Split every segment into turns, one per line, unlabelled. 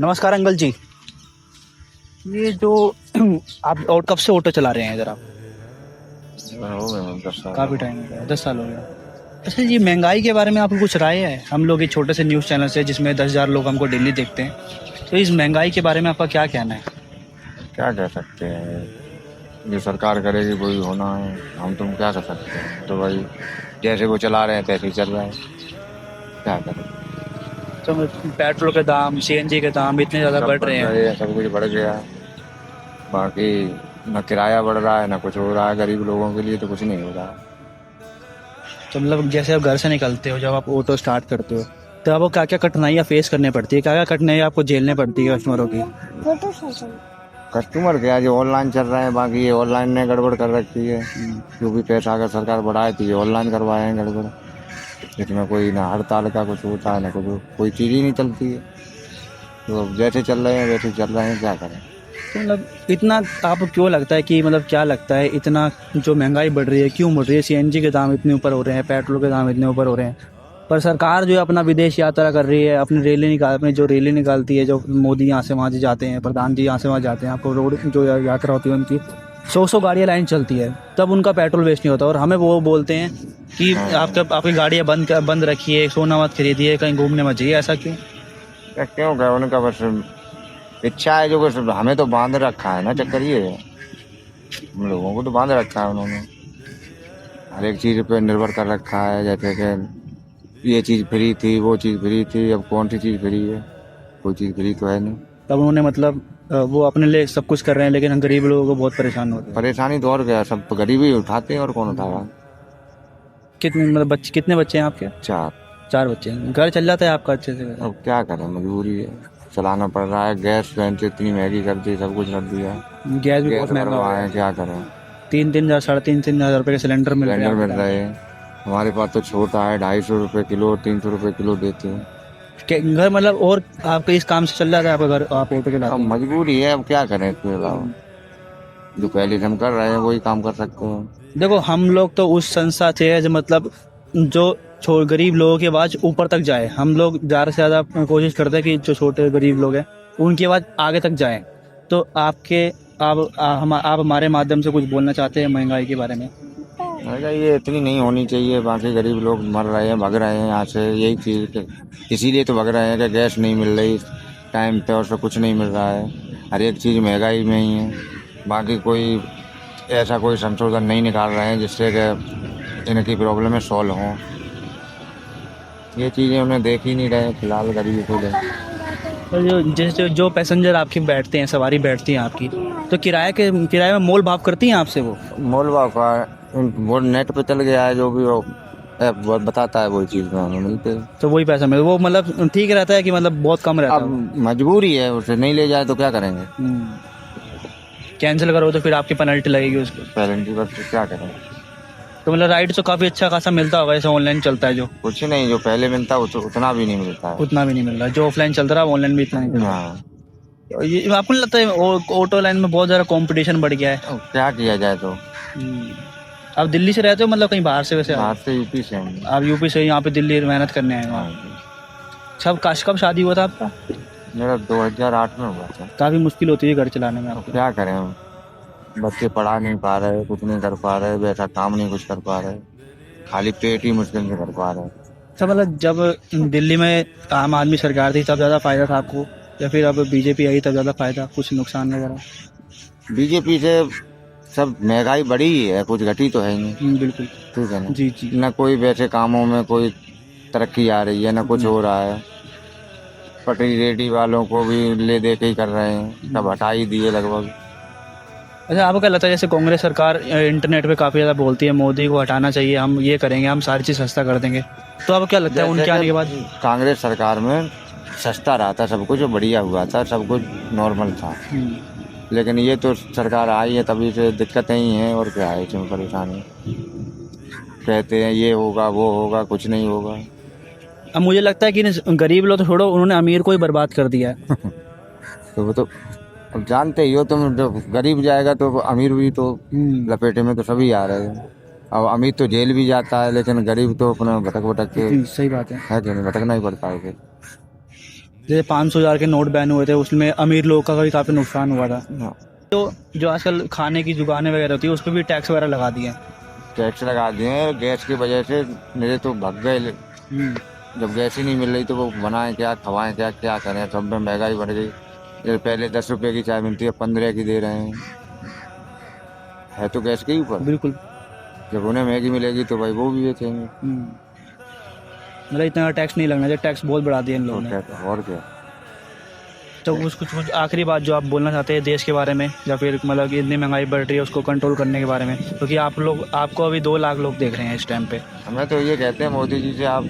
नमस्कार अंकल जी। ये जो आप और कब से ऑटो चला रहे हैं इधर आप?
हो गए 10 साल।
काफ़ी टाइम हो गया, 10 साल हो गया। अच्छा, ये महंगाई के बारे में आपको कुछ राय है? हम लोग एक छोटे से न्यूज़ चैनल से जिसमें 10,000 लोग हमको डेली देखते हैं, तो इस महंगाई के बारे में आपका क्या कहना है?
क्या कह सकते हैं, जो सरकार करेगी वही होना है, हम तुम क्या कर सकते हैं। तो भाई जैसे वो चला रहे हैं तैसे ही चल रहा है, क्या करें।
तो पेट्रोल के दाम, सीएनजी के दाम इतने ज़्यादा
सब
बढ़
बढ़
रहे
रहे
हैं।
हैं, सब कुछ बढ़ गया। बाकी न किराया बढ़ रहा है ना कुछ हो रहा है, गरीब लोगों के लिए तो कुछ नहीं हो रहा है।
तो मतलब जैसे आप घर से निकलते हो, जब आप ऑटो स्टार्ट करते हो, तो आपको क्या क्या कठिनाइयाँ फेस करनी पड़ती है? क्या क्या कठिनाइयाँ आपको झेलनी पड़ती है कस्टमरों की?
कस्टमर क्या, जो ऑनलाइन चल रहे हैं, बाकी ये ऑनलाइन ने गड़बड़ कर रखी है। जो भी पैसा अगर सरकार बढ़ाए तो ये ऑनलाइन करवाए हैं गड़बड़। इसमें कोई ना हड़ताल का कुछ होता है ना कुछ, कोई चीज़ ही नहीं चलती है। तो अब जैसे चल रहे हैं वैसे ही चल रहे हैं, क्या करें।
तो मतलब इतना आपको क्यों लगता है कि मतलब क्या लगता है इतना जो महंगाई बढ़ रही है क्यों बढ़ रही है? सीएनजी के दाम इतने ऊपर हो रहे हैं, पेट्रोल के दाम इतने ऊपर हो रहे हैं, पर सरकार जो है अपना विदेश यात्रा कर रही है, अपनी जो रैली निकालती है, जो मोदी यहाँ से वहाँ जाते हैं, प्रधान जी यहाँ से वहाँ जाते हैं, आपको रोड जो यात्रा होती है उनकी 100 गाड़ियाँ लाइन चलती है, तब उनका पेट्रोल वेस्ट नहीं होता, और हमें वो बोलते हैं कि आपकी गाड़ियाँ बंद रखिए, सोना मत खरीदिए, कहीं घूमने मत जाइए। ऐसा क्यों?
क्यों क्या, उनका बस इच्छा है, जो बस हमें तो बांध रखा है ना, चक्कर ये है। हम लोगों को तो बांध रखा है उन्होंने, हर एक चीज़ पे निर्भर कर रखा है। जैसे कि ये चीज़ फ्री थी, वो चीज़ फ्री थी, अब कौन सी चीज़ फ्री है? कोई चीज़ फ्री तो है नहीं।
तब उन्होंने मतलब वो अपने लिए सब कुछ कर रहे हैं, लेकिन हम गरीब लोगों को बहुत परेशान होते हैं।
परेशानी तो और क्या, सब गरीबी उठाते हैं और कौन उठा रहा है।
कितने बच्चे हैं आपके?
चार।
4 बच्चे हैं। घर चल जाता है आपका अच्छे से?
अब क्या करें, मजबूरी है, चलाना पड़ रहा है। गैस वैस इतनी महंगी कर दी, सब कुछ कर दिया।
गैस भी
गैस
बहुत महंगा हो
भरवाएं,
गया।
क्या करें।
3,000 3,500 हजार रुपए के सिलेंडर मिल रहे हैं
सिलेंडर मिल
आपको।
रहे हैं, हमारे पास तो छोटा है, 250 रुपये किलो, 300 रुपये किलो देते हैं।
घर मतलब, और आपके इस काम से चल जाता है आपका घर? आप ऑटो चलाते
अब
हैं?
मजबूरी है, अब क्या करें इसके अलावा। जो पहले से हम कर रहे हैं वही काम कर सकते हैं।
देखो, हम लोग तो उस संस्था से जो मतलब जो गरीब लोगों की आवाज़ ऊपर तक जाए, हम लोग ज़्यादा से ज़्यादा कोशिश करते हैं कि जो छोटे गरीब लोग हैं उनकी आवाज़ आगे तक जाए। तो आप हमारे माध्यम से कुछ बोलना चाहते हैं महंगाई के बारे में?
अगर ये इतनी नहीं होनी चाहिए, बाकी गरीब लोग मर रहे हैं, भग रहे हैं यहाँ से, यही चीज़ इसीलिए तो भग रहे हैं कि गैस नहीं मिल रही टाइम पे, और से कुछ नहीं मिल रहा है। हर एक चीज़ महंगाई में ही है। बाकी कोई ऐसा कोई संशोधन नहीं निकाल रहे हैं जिससे कि इनकी प्रॉब्लमें सॉल्व हों। ये चीज़ें उन्हें देख ही नहीं रहे फिलहाल, गरीब को ले।
तो जैसे जो पैसेंजर आपके बैठते हैं, सवारी बैठती है आपकी, तो किराए में मोल भाव करती हैं आपसे वो?
मोल भाव का वो नेट पे चल गया है, जो भी वो ऐप बताता है वही चीज़ में हमें मिलते हैं।
तो वही पैसा मिले, वो मतलब ठीक रहता है कि मतलब बहुत कम रहता है वो?
अब मजबूरी है, उसे नहीं ले जाए तो क्या करेंगे।
कैंसिल करो तो फिर आपकी पेनल्टी लगेगी उसको।
पेरेंटी बस, क्या करें।
तो मतलब राइड तो काफ़ी अच्छा खासा मिलता होगा, जैसे ऑनलाइन चलता है जो?
कुछ नहीं, जो पहले मिलता उतना भी नहीं मिलता है।
उतना भी नहीं मिल रहा, जो ऑफलाइन चल रहा है ऑनलाइन भी इतना नहीं चल रहा।
हाँ।
तो ये आपको नहीं लगता है ऑटो लाइन में बहुत ज़्यादा कंपटीशन बढ़ गया है?
अब क्या किया जाए तो।
आप दिल्ली से रहते हो, मतलब कहीं बाहर से? वैसे
बाहर से यूपी से हैं।
आप यूपी से यहाँ पे दिल्ली मेहनत करने आए हो?
हाँ।
कब शादी हुआ था आपका?
मेरा 2008 में हुआ था।
काफ़ी मुश्किल होती है घर चलाने में
अब
आपको?
क्या करें, बच्चे पढ़ा नहीं पा रहे, कुछ नहीं कर पा रहे, वैसा काम नहीं कुछ कर पा रहे, खाली पेट ही मुश्किल से कर पा रहे।
अच्छा, मतलब जब दिल्ली में आम आदमी सरकार थी तब ज़्यादा फायदा था आपको, या फिर अब बीजेपी आई तब ज़्यादा फायदा, कुछ नुकसान वगैरह?
बीजेपी से सब महंगाई बढ़ी ही है, कुछ घटी तो है ही नहीं।
बिल्कुल।
ठीक है ना।
जी जी।
न कोई वैसे कामों में कोई तरक्की आ रही है, न कुछ हो रहा है। पटरी रेडी वालों को भी ले दे के ही कर रहे हैं, सब हटा ही दिए लगभग।
अच्छा, आपको क्या लगता है, जैसे कांग्रेस सरकार इंटरनेट पे काफ़ी ज़्यादा बोलती है मोदी को हटाना चाहिए, हम ये करेंगे, हम सारी चीज़ सस्ता कर देंगे, तो आपको क्या लगता है उनके आने के बाद?
कांग्रेस सरकार में सस्ता रहा था सब कुछ, बढ़िया हुआ था, सब कुछ नॉर्मल था। लेकिन ये तो सरकार आई है तभी से दिक्कतें ही हैं, और क्या है इसमें परेशानी। कहते हैं ये होगा वो होगा, कुछ नहीं होगा।
अब मुझे लगता है कि गरीब लोग तो छोड़ो, उन्होंने अमीर को ही बर्बाद कर दिया है।
तो वो तो अब जानते ही हो तुम, जब गरीब जाएगा तो अमीर भी तो लपेटे में तो सभी आ रहे हैं। अब अमीर तो जेल भी जाता है, लेकिन गरीब तो अपना भटक भटक के,
जी, सही बात है।
है कि नहीं, भटकना ही पड़ता है फिर।
जैसे 500,000 के नोट बैन हुए थे, उसमें अमीर लोगों का भी काफ़ी नुकसान हुआ था।
हाँ,
तो जो आजकल खाने की दुकानें वगैरह होती है उस पर भी टैक्स वगैरह लगा दिए हैं।
टैक्स लगा दिए हैं गैस की वजह से। मेरे तो भग गए।
हम्म,
जब गैस ही नहीं मिल रही तो वो बनाएं क्या, खवाएं क्या, क्या करें। सब में महंगाई बढ़ गई। जैसे पहले 10 रुपए की चाय मिलती है, 15 की दे रहे हैं। है तो गैस के ही ऊपर।
बिल्कुल।
जब उन्हें महंगी मिलेगी तो भाई वो भी बेचेंगे।
मतलब इतना टैक्स नहीं लगना चाहिए, टैक्स बहुत बढ़ा दिया इन
तो
लोगों ने।
क्या, और क्या।
तो कुछ आखिरी बात जो आप बोलना चाहते हैं देश के बारे में, या फिर मतलब कि इतनी महंगाई बढ़ रही है उसको कंट्रोल करने के बारे में, क्योंकि आपको अभी 2 लाख लोग देख रहे हैं इस टाइम पे।
हमें तो ये कहते हैं मोदी जी से, आप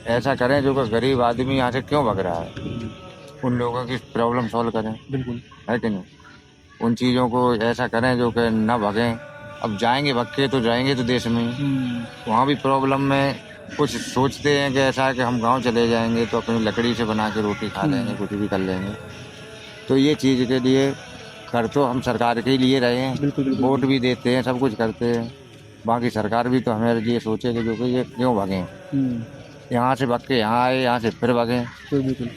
ऐसा करें जो कि गरीब आदमी यहाँ से क्यों भग रहा है, उन लोगों की प्रॉब्लम सॉल्व करें।
बिल्कुल।
है कि नहीं। उन चीज़ों को ऐसा करें जो कि ना भगें। अब जाएंगे भग के तो जाएंगे तो देश में ही। वहाँ भी प्रॉब्लम में कुछ सोचते हैं कि ऐसा है कि हम गांव चले जाएंगे तो अपनी लकड़ी से बना के रोटी खा लेंगे, कुछ भी कर लेंगे। तो ये चीज़ के लिए कर तो हम सरकार के ही लिए रहे हैं।
बिल्कुल, बिल्कुल।
वोट भी देते हैं, सब कुछ करते हैं। बाकी सरकार भी तो हमारे लिए सोचे कि जो कि ये क्यों भगें, यहाँ से भग के यहाँ आए, यहाँ से फिर भगें।
बिल्कुल,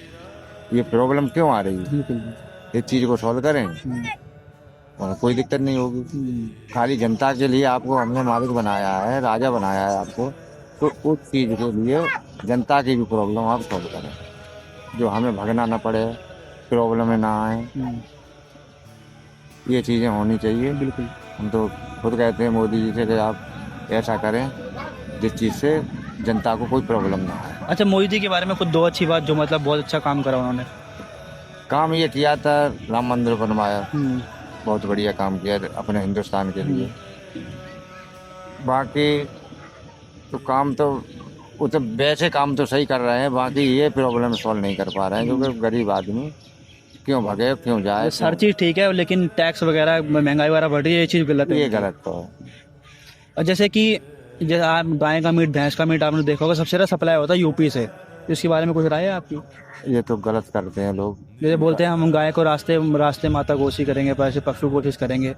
ये प्रॉब्लम क्यों आ रही है,
बिल्कुल।
इस चीज़ को सॉल्व करें और कोई दिक्कत नहीं होगी। खाली जनता के लिए आपको हमने मालिक बनाया है, राजा बनाया है आपको, तो उस चीज़ के लिए जनता की भी प्रॉब्लम आप सॉल्व करें, जो हमें भगना ना पड़े, प्रॉब्लम में ना आए। ये चीज़ें होनी चाहिए।
बिल्कुल।
हम तो खुद कहते हैं मोदी जी से कि आप ऐसा करें जिस चीज़ से जनता को कोई प्रॉब्लम ना आए।
अच्छा, मोदी जी के बारे में कुछ 2 अच्छी बात जो मतलब बहुत अच्छा काम करा उन्होंने।
काम ये किया था, राम मंदिर बनवाया, बहुत बढ़िया काम किया अपने हिंदुस्तान के लिए। बाकी तो काम तो वो तो वैसे काम तो सही कर रहे हैं, बाकी ये प्रॉब्लम सॉल्व नहीं कर पा रहे हैं, क्योंकि गरीब आदमी क्यों भगे, क्यों जाए।
हर चीज़ ठीक है, लेकिन टैक्स वगैरह महंगाई वगैरह बढ़ रही है, ये चीज़ गलत है।
ये गलत तो है।
और जैसे आप गाय का मीट, भैंस का मीट आपने देखा होगा, सबसे ज़्यादा सप्लाई होता है यूपी से। इसके बारे में कुछ राय है आपकी?
ये तो गलत करते हैं लोग।
जैसे बोलते हैं हम गाय को रास्ते रास्ते माता घोषी करेंगे, पर ऐसे पशु कोशिश करेंगे,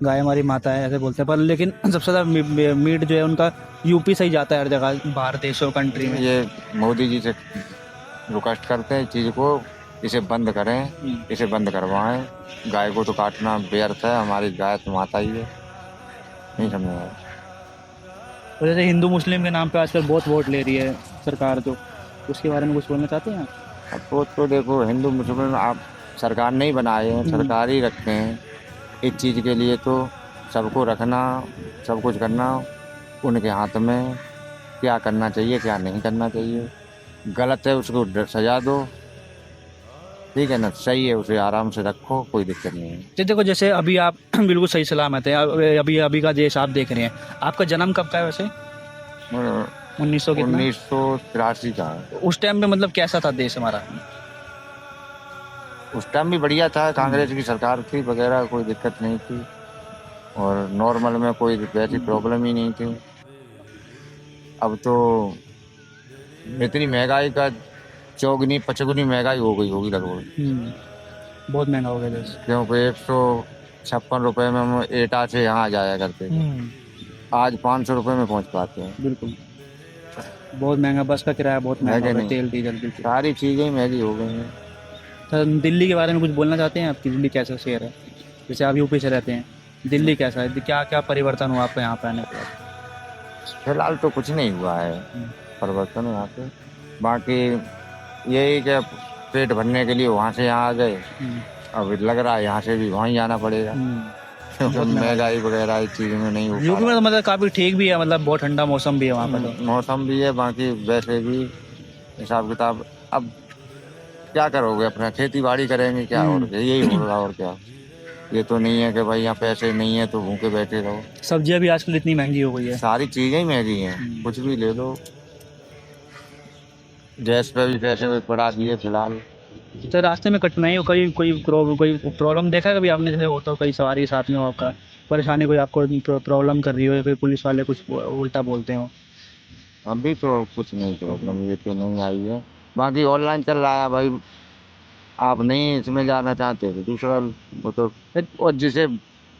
गाय हमारी माता है ऐसे बोलते हैं, पर लेकिन सबसे ज़्यादा मीट जो है उनका यूपी से ही जाता है हर जगह, बाहर देशों कंट्री में।
ये मोदी जी से रिक्वेस्ट करते हैं इस चीज़ को, इसे बंद करें, इसे बंद करवाएं। गाय को तो काटना व्यर्थ है, हमारी गाय तो माता ही है। नहीं समझ आया।
तो जैसे हिंदू मुस्लिम के नाम पे आजकल बहुत वोट ले रही है सरकार, जो उसके बारे में कुछ बोलना चाहते हैं आप?
अब तो देखो, हिंदू मुसलमान आप सरकार नहीं बनाए हैं, सरकार ही रखे हैं। इस चीज़ के लिए तो सबको रखना, सब कुछ करना उनके हाथ में। क्या करना चाहिए, क्या नहीं करना चाहिए। गलत है उसको सजा दो, ठीक है ना। सही है उसे आराम से रखो, कोई दिक्कत नहीं है।
तो देखो, जैसे अभी आप बिल्कुल सही सलामत है, अभी अभी का देश आप देख रहे हैं। आपका जन्म कब का है वैसे? 1900 कितना?
1983 का है।
उस टाइम पे मतलब कैसा था देश हमारा?
उस टाइम भी बढ़िया था, कांग्रेस की सरकार थी वगैरह, कोई दिक्कत नहीं थी। और नॉर्मल में कोई वैसी प्रॉब्लम ही नहीं थी। अब तो इतनी महंगाई का चौगुनी पचगुनी महंगाई हो गई होगी लगभग।
बहुत महंगा हो गया देश।
क्योंकि 156 रुपये में हम एटा से यहाँ जाया करते थे, आज 500 रुपये में पहुँच पाते हैं।
बिल्कुल, बहुत महंगा, बस का किराया बहुत महंगा
कि
हो गया,
नहीं?
तेल डीजल बिल्कुल।
सारी चीज़ें महंगी हो गई हैं।
तो दिल्ली के बारे में कुछ बोलना चाहते हैं आपकी? दिल्ली कैसा शहर है? जैसे आप यूपी से रहते हैं, दिल्ली कैसा है? क्या क्या परिवर्तन हुआ आपको यहाँ पे आने के बाद?
फिलहाल तो कुछ नहीं हुआ है परिवर्तन यहाँ पे। बाकी यही कि पेट भरने के लिए वहाँ से यहाँ आ गए, अब लग रहा है यहाँ से भी वहीं जाना पड़ेगा। महंगाई वगैरह इस चीज़ में नहीं हो पा
यूपी में
रहा।
तो मतलब काफ़ी ठीक भी है, मतलब बहुत ठंडा मौसम भी है वहाँ पर तो।
मौसम भी है, बाकी वैसे भी हिसाब किताब। अब क्या करोगे, अपना खेती बाड़ी करेंगे क्या, और क्या, यही हो रहा और क्या। ये तो नहीं है कि भाई यहाँ पैसे नहीं है तो भूखे बैठे रहो।
सब्जियाँ भी आजकल इतनी महंगी हो गई है।
सारी चीज़ें ही महंगी हैं, कुछ भी ले लो। गैस पे भी पैसे भी बढ़ा दिए फिलहाल।
तो रास्ते में कठिनाई हो, कोई कोई प्रॉब्लम देखा है कभी आपने? जैसे हो तो कई सवारी साथ में हो, आपका परेशानी कोई आपको प्रॉब्लम कर रही हो, या फिर पुलिस वाले कुछ उल्टा बोलते हो?
अभी तो कुछ नहीं प्रॉब्लम ये तो नहीं आई है। बाकी ऑनलाइन चल रहा है भाई, आप नहीं इसमें जाना चाहते तो दूसरा वो तो, और जिसे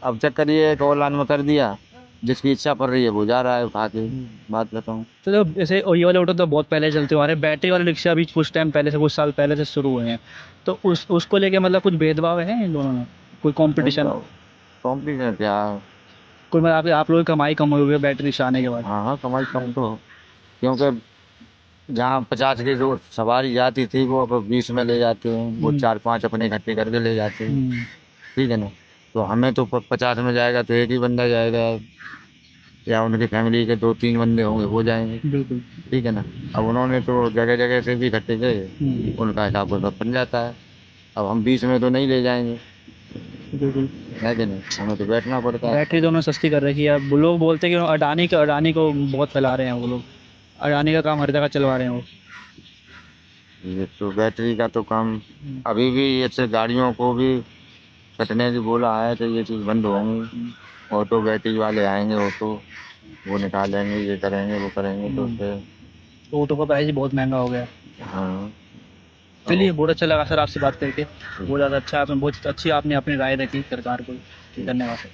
अब चेक करिए तो ऑनलाइन में कर दिया, जिसकी इच्छा पड़ रही है वो जा रहा है उठा के। बात बताऊँ।
तो जैसे ये वाले ऑटो तो बहुत पहले चलते आ रहे हैं, बैटरी वाले रिक्शा अभी कुछ टाइम पहले से, कुछ साल पहले से शुरू हुए हैं, तो उसको लेके मतलब कुछ भेदभाव है इन दोनों में, कोई कंपटीशन,
कॉम्पिटिशन क्या।
कोई मतलब आप लोगों की कमाई कम हुई है बैटरी रिक्शा आने के बाद?
हाँ हाँ, कमाई कम तो हो। क्योंकि जहाँ 50 की जो सवारी जाती थी वो अब 20 में ले जाते हैं, वो
हम्म,
4-5 अपने इकट्ठे करके ले जाते हैं।
हम्म,
ठीक है ना। तो हमें तो 50 में जाएगा तो एक ही बंदा जाएगा, या उनकी फैमिली के 2-3 बंदे होंगे वो जाएंगे।
बिल्कुल।
ठीक है ना। अब उन्होंने तो जगह जगह से भी इकट्ठे गए,
हम्म,
उनका हिसाब मतलब बन जाता है। अब हम 20 में तो नहीं ले जाएंगे,
बिल्कुल।
है कि नहीं, हमें तो बैठना पड़ता है।
बैटरी दोनों सस्ती कर रखी है, अब लोग बोलते हैं कि अडानी को बहुत फैला रहे हैं वो लोग, अडानी का काम हर जगह चलवा रहे हैं वो।
ये तो बैटरी का तो काम
हम्म,
अभी भी ऐसे गाड़ियों को भी कटने की बोला है तो ये चीज़ बंद होंगी। ऑटो बैटरी वाले आएंगे, ऑटो वो निकालेंगे, ये करेंगे वो करेंगे तो
हम्म।
फिर।
तो ऑटो का प्राइस ही बहुत महंगा हो गया है।
हाँ।
चलिए,
ओ,
बहुत अच्छा लगा सर आपसे बात करके,
ठीक
बहुत ज़्यादा अच्छा, आपने बहुत अच्छी आपने अपनी राय रखी सरकार को।
ठीक।
धन्यवाद सर।